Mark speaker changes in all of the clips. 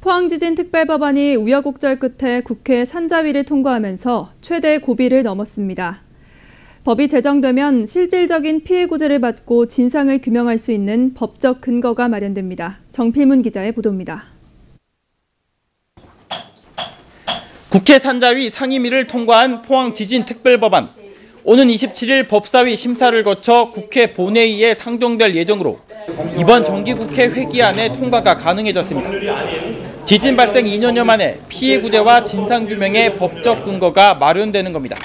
Speaker 1: 포항지진특별법안이 우여곡절 끝에 국회 산자위를 통과하면서 최대 고비를 넘었습니다. 법이 제정되면 실질적인 피해 구제를 받고 진상을 규명할 수 있는 법적 근거가 마련됩니다. 정필문 기자의 보도입니다.
Speaker 2: 국회 산자위 상임위를 통과한 포항지진특별법안. 오는 27일 법사위 심사를 거쳐 국회 본회의에 상정될 예정으로 이번 정기국회 회기 안에 통과가 가능해졌습니다. 지진 발생 2년여 만에 피해 구제와 진상규명의 법적 근거가 마련되는 겁니다.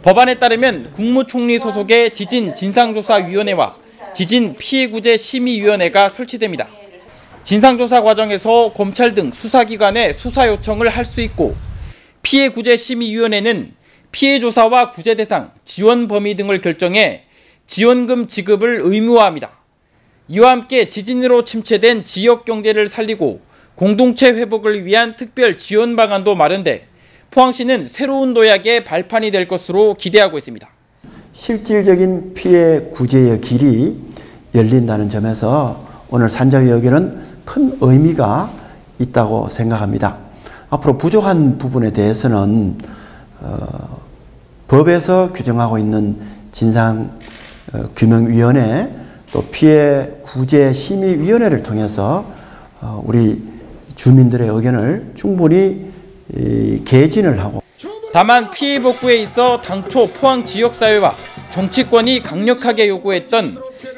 Speaker 2: 법안에 따르면 국무총리 소속의 지진진상조사위원회와 지진피해구제심의위원회가 설치됩니다. 진상조사 과정에서 검찰 등 수사기관에 수사 요청을 할 수 있고 피해구제심의위원회는 피해 조사와 구제 대상, 지원 범위 등을 결정해 지원금 지급을 의무화합니다. 이와 함께 지진으로 침체된 지역 경제를 살리고 공동체 회복을 위한 특별 지원 방안도 마련돼 포항시는 새로운 도약의 발판이 될 것으로 기대하고 있습니다.
Speaker 3: 실질적인 피해 구제의 길이 열린다는 점에서 오늘 산자위 의견은 큰 의미가 있다고 생각합니다. 앞으로 부족한 부분에 대해서는 법에서 규정하고 있는 진상규명위원회 또 피해구제심의위원회를 통해서 우리 주민들의 의견을 충분히 개진을 하고
Speaker 2: 다만 피해 복구에 있어 당초 포항 지역사회와 정치권이 강력하게 요구했던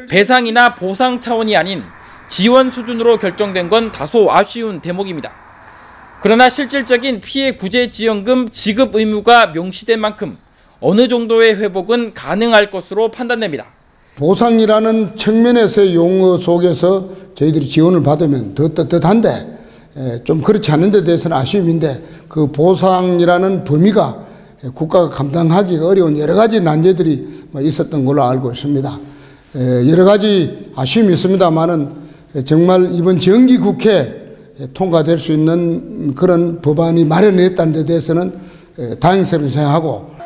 Speaker 2: 배상이나 보상 차원이 아닌 지원 수준으로 결정된 건 다소 아쉬운 대목입니다. 그러나 실질적인 피해 구제 지원금 지급 의무가 명시된 만큼 어느 정도의 회복은 가능할 것으로 판단됩니다.
Speaker 4: 보상이라는 측면에서의 용어 속에서 저희들이 지원을 받으면 더 떳떳한데 좀 그렇지 않은 데 대해서는 아쉬움인데 그 보상이라는 범위가 국가가 감당하기가 어려운 여러 가지 난제들이 있었던 걸로 알고 있습니다. 여러 가지 아쉬움이 있습니다만은 정말 이번 정기국회 통과될 수 있는 그런 법안이 마련됐다는 데 대해서는 다행스럽게 생각하고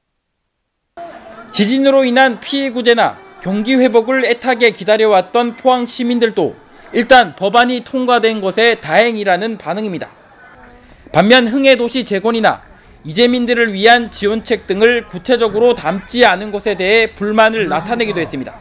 Speaker 2: 지진으로 인한 피해 구제나 경기 회복을 애타게 기다려왔던 포항 시민들도 일단 법안이 통과된 것에 다행이라는 반응입니다. 반면 흥해도시 재건이나 이재민들을 위한 지원책 등을 구체적으로 담지 않은 것에 대해 불만을 나타내기도 했습니다.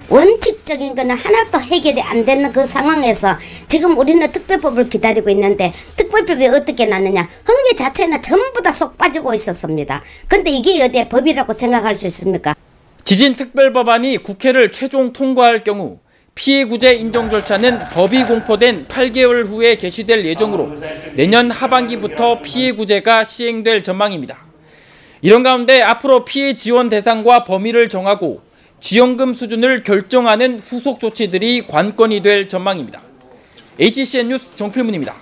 Speaker 5: 원칙적인 거는 하나도 해결이 안 되는 그 상황에서 지금 우리는 특별법을 기다리고 있는데 특별법이 어떻게 났느냐. 흥해 자체는 전부 다 쏙 빠지고 있었습니다. 근데 이게 어디에 법이라고 생각할 수 있습니까?
Speaker 2: 지진특별법안이 국회를 최종 통과할 경우 피해구제 인정 절차는 법이 공포된 8개월 후에 개시될 예정으로 내년 하반기부터 피해구제가 시행될 전망입니다. 이런 가운데 앞으로 피해 지원 대상과 범위를 정하고 지원금 수준을 결정하는 후속 조치들이 관건이 될 전망입니다. HCN 뉴스 정필문입니다.